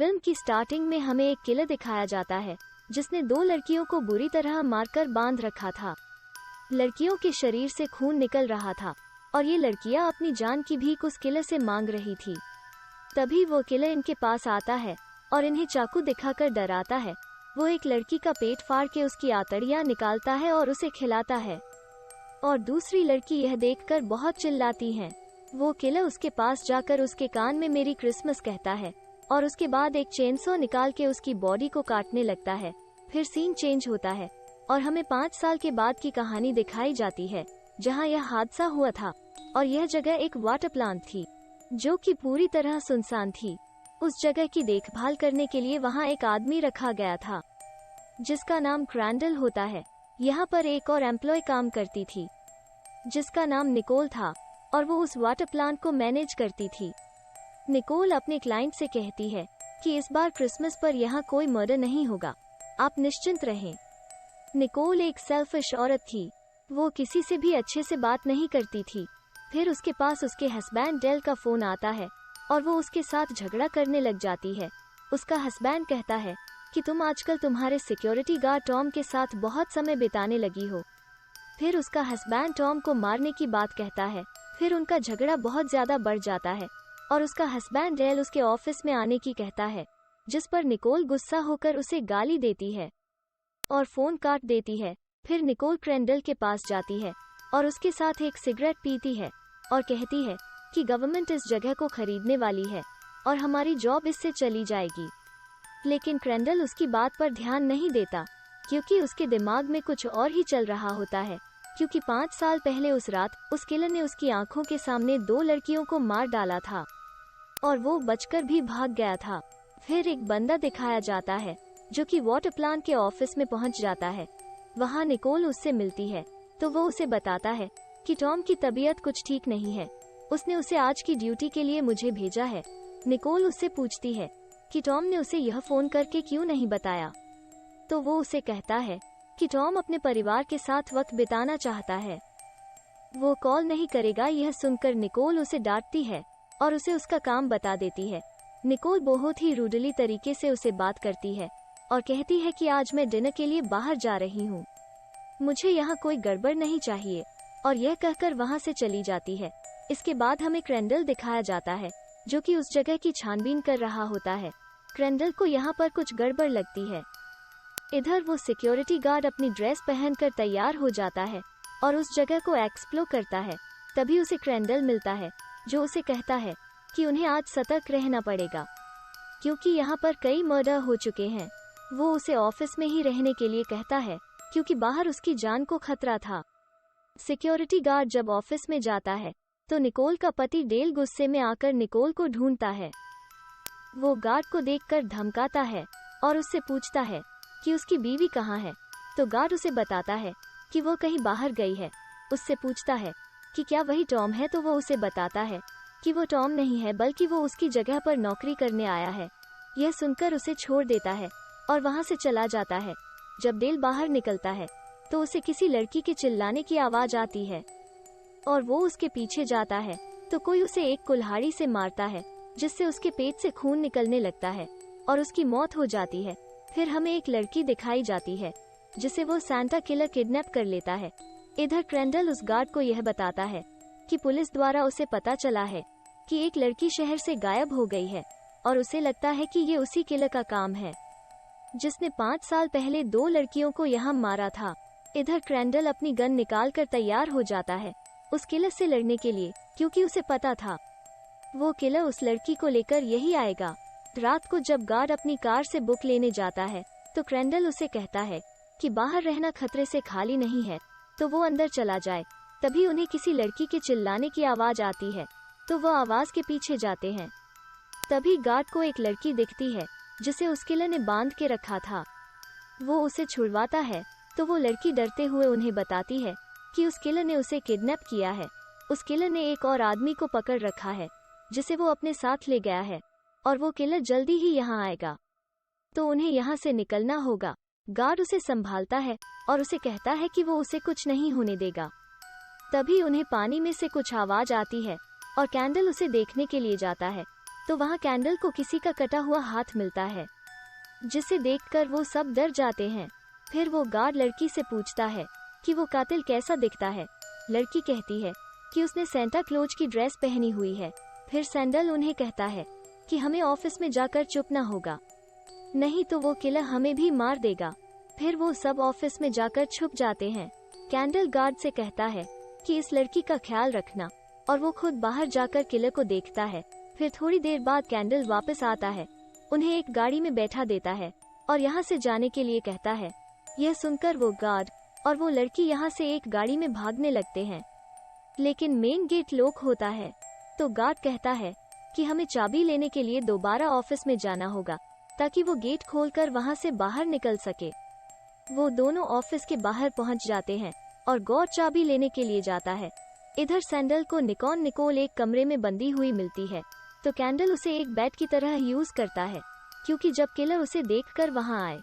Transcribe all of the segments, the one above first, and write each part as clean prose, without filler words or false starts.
Film की starting में हमें एक किलर दिखाया जाता है जिसने 2 लड़कियों को बुरी तरह मारकर बांध रखा था। लड़कियों के शरीर से खून निकल रहा था और ये लड़कियां अपनी जान की भीख उस किलर से मांग रही थी। तभी वो किलर इनके पास आता है और इन्हें चाकू दिखाकर डराता है। वो एक लड़की का पेट फाड़ के उसकी आंतड़ियां निकालता है और उसे खिलाता है और दूसरी लड़की यह देखकर बहुत चिल्लाती है। वो किलर उसके पास जाकर उसके कान में मेरी क्रिसमस कहता है और उसके बाद एक चेनसॉ निकाल के उसकी बॉडी को काटने लगता है। फिर सीन चेंज होता है और हमें 5 साल के बाद की कहानी दिखाई जाती है जहां यह हादसा हुआ था और यह जगह एक वाटर प्लांट थी जो कि पूरी तरह सुनसान थी। उस जगह की देखभाल करने के लिए वहां एक आदमी रखा गया था जिसका नाम क्रैंडल होता है। यहाँ पर एक और एम्प्लॉय काम करती थी जिसका नाम निकोल था और वो उस वाटर प्लांट को मैनेज करती थी। निकोल अपने क्लाइंट से कहती है कि इस बार क्रिसमस पर यहाँ कोई मर्डर नहीं होगा, आप निश्चिंत रहें। निकोल एक सेल्फिश औरत थी, वो किसी से भी अच्छे से बात नहीं करती थी। फिर उसके पास उसके हस्बैंड डेल का फोन आता है और वो उसके साथ झगड़ा करने लग जाती है। उसका हस्बैंड कहता है कि तुम आजकल तुम्हारे सिक्योरिटी गार्ड टॉम के साथ बहुत समय बिताने लगी हो। फिर उसका हस्बैंड टॉम को मारने की बात कहता है। फिर उनका झगड़ा बहुत ज्यादा बढ़ जाता है और उसका हस्बैंड डेल उसके ऑफिस में आने की कहता है, जिस पर निकोल गुस्सा होकर उसे गाली देती है और फोन काट देती है। फिर निकोल क्रैंडल के पास जाती है और उसके साथ एक सिगरेट पीती है और कहती है कि गवर्नमेंट इस जगह को खरीदने वाली है और हमारी जॉब इससे चली जाएगी। लेकिन क्रैंडल उसकी बात पर ध्यान नहीं देता क्योंकि उसके दिमाग में कुछ और ही चल रहा होता है, क्योंकि 5 साल पहले उस रात उस किलर ने उसकी आंखों के सामने 2 लड़कियों को मार डाला था और वो बचकर भी भाग गया था। फिर एक बंदा दिखाया जाता है जो कि वाटर प्लांट के ऑफिस में पहुंच जाता है। वहां निकोल उससे मिलती है तो वो उसे बताता है कि टॉम की तबीयत कुछ ठीक नहीं है, उसने उसे आज की ड्यूटी के लिए मुझे भेजा है। निकोल उससे पूछती है कि टॉम ने उसे यह फोन करके क्यों नहीं बताया, तो वो उसे कहता है कि टॉम अपने परिवार के साथ वक्त बिताना चाहता है, वो कॉल नहीं करेगा। यह सुनकर निकोल उसे डांटती है और उसे उसका काम बता देती है। निकोल बहुत ही रूडली तरीके से उसे बात करती है और कहती है कि आज मैं डिनर के लिए बाहर जा रही हूँ, मुझे यहाँ कोई गड़बड़ नहीं चाहिए, और यह कहकर वहाँ से चली जाती है। इसके बाद हमें क्रैंडल दिखाया जाता है जो कि उस जगह की छानबीन कर रहा होता है। क्रैंडल को यहाँ पर कुछ गड़बड़ लगती है। इधर वो सिक्योरिटी गार्ड अपनी ड्रेस पहनकर तैयार हो जाता है और उस जगह को एक्सप्लोर करता है। तभी उसे क्रैंडल मिलता है जो उसे कहता है कि उन्हें आज सतर्क रहना पड़ेगा क्योंकि यहाँ पर कई मर्डर हो चुके हैं। वो उसे ऑफिस में ही रहने के लिए कहता है क्योंकि बाहर उसकी जान को खतरा था। सिक्योरिटी गार्ड जब ऑफिस में जाता है तो निकोल का पति डेल गुस्से में आकर निकोल को ढूंढता है। वो गार्ड को देखकर धमकाता है और उससे पूछता है कि उसकी बीवी कहाँ है, तो गार्ड उसे बताता है कि वो कहीं बाहर गई है। उससे पूछता है कि क्या वही टॉम है, तो वो उसे बताता है कि वो टॉम नहीं है बल्कि वो उसकी जगह पर नौकरी करने आया है। यह सुनकर उसे छोड़ देता है और वहाँ से चला जाता है। जब डेल बाहर निकलता है तो उसे किसी लड़की के चिल्लाने की आवाज आती है और वो उसके पीछे जाता है तो कोई उसे एक कुल्हाड़ी से मारता है जिससे उसके पेट से खून निकलने लगता है और उसकी मौत हो जाती है। फिर हमें एक लड़की दिखाई जाती है जिसे वो सांता किलर किडनैप कर लेता है। इधर क्रैंडल उस गार्ड को यह बताता है कि पुलिस द्वारा उसे पता चला है कि एक लड़की शहर से गायब हो गई है और उसे लगता है कि ये उसी किलर का काम है जिसने 5 साल पहले 2 लड़कियों को यहाँ मारा था। इधर क्रैंडल अपनी गन निकाल कर तैयार हो जाता है उस किलर से लड़ने के लिए, क्योंकि उसे पता था वो किलर उस लड़की को लेकर यही आएगा। रात को जब गार्ड अपनी कार से बुक लेने जाता है तो क्रैंडल उसे कहता है कि बाहर रहना खतरे से खाली नहीं है, तो वो अंदर चला जाए। तभी उन्हें किसी लड़की के चिल्लाने की आवाज आती है तो वो आवाज के पीछे जाते हैं। तभी गार्ड को एक लड़की दिखती है जिसे उस किलर ने बांध के रखा था। वो उसे छुड़वाता है तो वो लड़की डरते हुए उन्हें बताती है कि उस किलर ने उसे किडनैप किया है। उस किलर ने एक और आदमी को पकड़ रखा है जिसे वो अपने साथ ले गया है और वो किलर जल्दी ही यहाँ आएगा, तो उन्हें यहाँ से निकलना होगा। गार्ड उसे संभालता है और उसे कहता है कि वो उसे कुछ नहीं होने देगा। तभी उन्हें पानी में से कुछ आवाज आती है और कैंडल उसे देखने के लिए जाता है तो वहाँ कैंडल को किसी का कटा हुआ हाथ मिलता है, जिसे देखकर वो सब डर जाते हैं। फिर वो गार्ड लड़की से पूछता है कि वो कातिल कैसा दिखता है। लड़की कहती है कि उसने सेंटा क्लॉज की ड्रेस पहनी हुई है। फिर सैंडल उन्हें कहता है कि हमें ऑफिस में जाकर चुपना होगा, नहीं तो वो किलर हमें भी मार देगा। फिर वो सब ऑफिस में जाकर छुप जाते हैं। कैंडल गार्ड से कहता है कि इस लड़की का ख्याल रखना, और वो खुद बाहर जाकर किलर को देखता है। फिर थोड़ी देर बाद कैंडल वापस आता है, उन्हें एक गाड़ी में बैठा देता है और यहाँ से जाने के लिए कहता है। यह सुनकर वो गार्ड और वो लड़की यहाँ से एक गाड़ी में भागने लगते हैं, लेकिन मेन गेट लॉक होता है। तो गार्ड कहता है कि हमें चाबी लेने के लिए दोबारा ऑफिस में जाना होगा ताकि वो गेट खोलकर वहाँ से बाहर निकल सके। वो दोनों ऑफिस के बाहर पहुँच जाते हैं और गॉड चाबी लेने के लिए जाता है। इधर सैंडल को निकोल एक कमरे में बंदी हुई मिलती है, तो कैंडल उसे एक बैट की तरह यूज करता है, क्योंकि जब किलर उसे देखकर वहां आए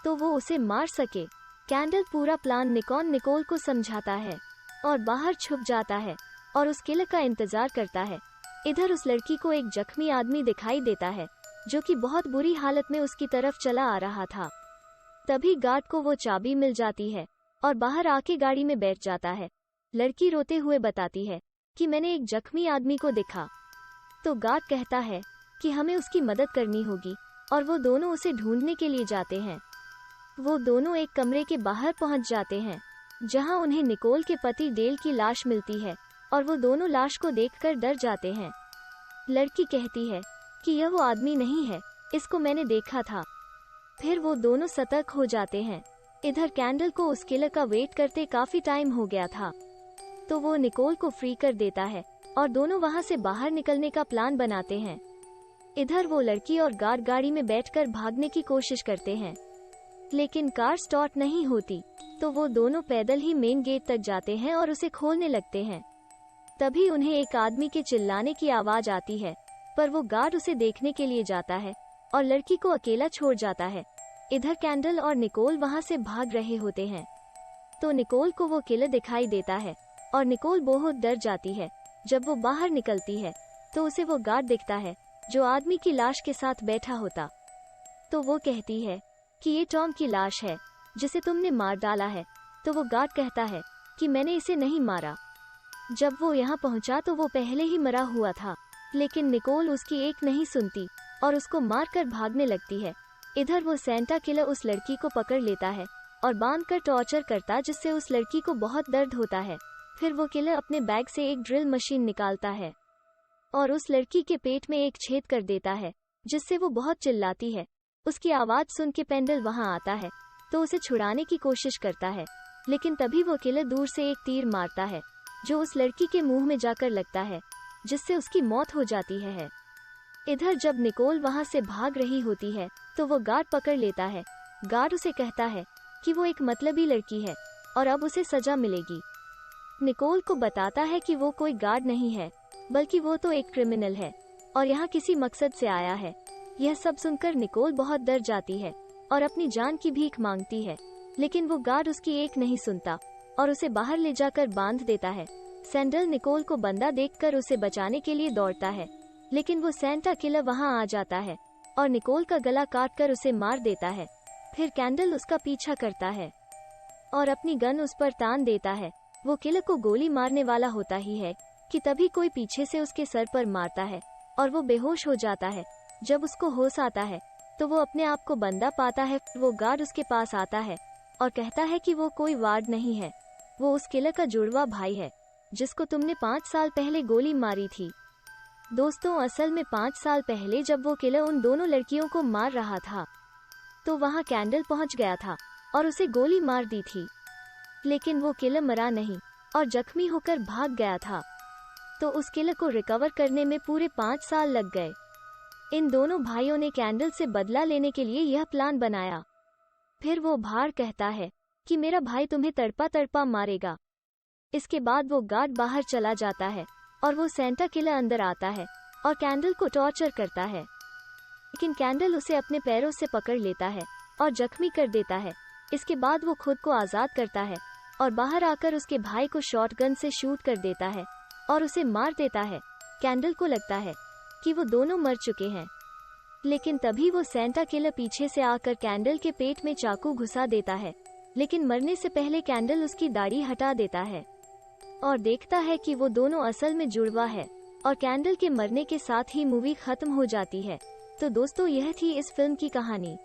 तो वो उसे मार सके। कैंडल पूरा प्लान निकोल को समझाता है और बाहर छुप जाता है और उस किलर का इंतजार करता है। इधर उस लड़की को एक जख्मी आदमी दिखाई देता है जो कि बहुत बुरी हालत में उसकी तरफ चला आ रहा था। तभी गार्ड को वो चाबी मिल जाती है और बाहर आके गाड़ी में बैठ जाता है। लड़की रोते हुए बताती है कि मैंने एक जख्मी आदमी को देखा। तो गार्ड कहता है कि हमें उसकी मदद करनी होगी और वो दोनों उसे ढूंढने के लिए जाते हैं। वो दोनों एक कमरे के बाहर पहुंच जाते हैं जहां उन्हें निकोल के पति डेल की लाश मिलती है और वो दोनों लाश को देखकर डर जाते हैं। लड़की कहती है कि यह वो आदमी नहीं है, इसको मैंने देखा था। फिर वो दोनों सतर्क हो जाते हैं। इधर कैंडल को उस किलर का वेट करते काफी टाइम हो गया था, तो वो निकोल को फ्री कर देता है और दोनों वहां से बाहर निकलने का प्लान बनाते हैं। इधर वो लड़की और गार्ड गाड़ी में बैठकर भागने की कोशिश करते हैं, लेकिन कार स्टार्ट नहीं होती, तो वो दोनों पैदल ही मेन गेट तक जाते हैं और उसे खोलने लगते हैं। तभी उन्हें एक आदमी के चिल्लाने की आवाज आती है, पर वो गार्ड उसे देखने के लिए जाता है और लड़की को अकेला छोड़ जाता है। इधर कैंडल और निकोल वहां से भाग रहे होते हैं, तो निकोल को वो किलर दिखाई देता है और निकोल बहुत डर जाती है। जब वो बाहर निकलती है तो उसे वो गार्ड दिखता है जो आदमी की लाश के साथ बैठा होता। तो वो कहती है कि ये टॉम की लाश है जिसे तुमने मार डाला है। तो वो गार्ड कहता है कि मैंने इसे नहीं मारा। जब वो यहाँ पहुँचा तो वो पहले ही मरा हुआ था, लेकिन निकोल उसकी एक नहीं सुनती और उसको मारकर भागने लगती है। इधर वो सेंटा किलर उस लड़की को पकड़ लेता है और बांधकर टॉर्चर करता, जिससे उस लड़की को बहुत दर्द होता है। फिर वो किलर अपने बैग से एक ड्रिल मशीन निकालता है और उस लड़की के पेट में एक छेद कर देता है, जिससे वो बहुत चिल्लाती है। उसकी आवाज सुन के पेंडल वहां आता है तो उसे छुड़ाने की कोशिश करता है, लेकिन तभी वो किलर दूर से एक तीर मारता है जो उस लड़की के मुंह में जाकर लगता है, जिससे उसकी मौत हो जाती है। इधर जब निकोल वहां से भाग रही होती है तो वो गार्ड पकड़ लेता है। गार्ड उसे कहता है कि वो एक मतलबी लड़की है और अब उसे सजा मिलेगी। निकोल को बताता है कि वो कोई गार्ड नहीं है, बल्कि वो तो एक क्रिमिनल है और यहाँ किसी मकसद से आया है। यह सब सुनकर निकोल बहुत डर जाती है और अपनी जान की भीख मांगती है, लेकिन वो गार्ड उसकी एक नहीं सुनता और उसे बाहर ले जाकर बांध देता है। सैंडल निकोल को बंदा देखकर उसे बचाने के लिए दौड़ता है, लेकिन वो सेंटा किलर वहां आ जाता है और निकोल का गला काटकर उसे मार देता है। फिर कैंडल उसका पीछा करता है और अपनी गन उस पर तान देता है। वो किलर को गोली मारने वाला होता ही है कि तभी कोई पीछे से उसके सर पर मारता है और वो बेहोश हो जाता है। जब उसको होश आता है तो वो अपने आप को बंदा पाता है। वो गार्ड उसके पास आता है और कहता है कि वो कोई वार्ड नहीं है, वो उस किलर का जुड़वा भाई है जिसको तुमने 5 साल पहले गोली मारी थी। दोस्तों, असल में 5 साल पहले जब वो किलर उन दोनों लड़कियों को मार रहा था तो वहां कैंडल पहुंच गया था और उसे गोली मार दी थी, लेकिन वो किलर मरा नहीं और जख्मी होकर भाग गया था। तो उस किलर को रिकवर करने में पूरे 5 साल लग गए। इन दोनों भाइयों ने कैंडल से बदला लेने के लिए यह प्लान बनाया। फिर वो भार कहता है कि मेरा भाई तुम्हें तड़पा तड़पा मारेगा। इसके बाद वो गार्ड बाहर चला जाता है और वो सेंटा किलर अंदर आता है और कैंडल को टॉर्चर करता है, लेकिन कैंडल उसे अपने पैरों से पकड़ लेता है और जख्मी कर देता है। इसके बाद वो खुद को आजाद करता है और बाहर आकर उसके भाई को शॉटगन से शूट कर देता है और उसे मार देता है। कैंडल को लगता है कि वो दोनों मर चुके हैं। लेकिन तभी वो सेंटा किलर पीछे से आकर कैंडल के पेट में चाकू घुसा देता है, लेकिन मरने से पहले कैंडल उसकी दाढ़ी हटा देता है और देखता है कि वो दोनों असल में जुड़वा है, और कैंडल के मरने के साथ ही मूवी खत्म हो जाती है। तो दोस्तों, यह थी इस फिल्म की कहानी,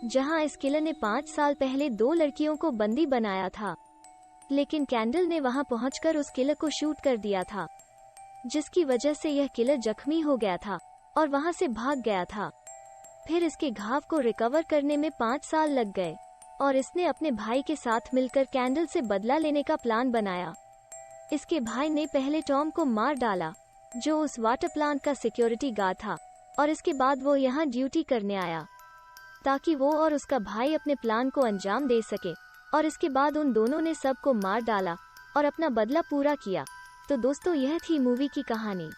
जहां इस किलर ने 5 साल पहले 2 लड़कियों को बंदी बनाया था, लेकिन कैंडल ने वहां पहुंचकर उस किलर को शूट कर दिया था, जिसकी वजह से यह किलर जख्मी हो गया था और वहां से भाग गया था। फिर इसके घाव को रिकवर करने में 5 साल लग गए और इसने अपने भाई के साथ मिलकर कैंडल से बदला लेने का प्लान बनाया। इसके भाई ने पहले टॉम को मार डाला, जो उस वाटर प्लांट का सिक्योरिटी गार्ड था, और इसके बाद वो यहाँ ड्यूटी करने आया ताकि वो और उसका भाई अपने प्लान को अंजाम दे सके, और इसके बाद उन दोनों ने सबको मार डाला और अपना बदला पूरा किया। तो दोस्तों, यह थी मूवी की कहानी।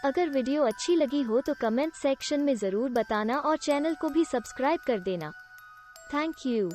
अगर वीडियो अच्छी लगी हो तो कमेंट सेक्शन में ज़रूर बताना और चैनल को भी सब्सक्राइब कर देना। Thank you.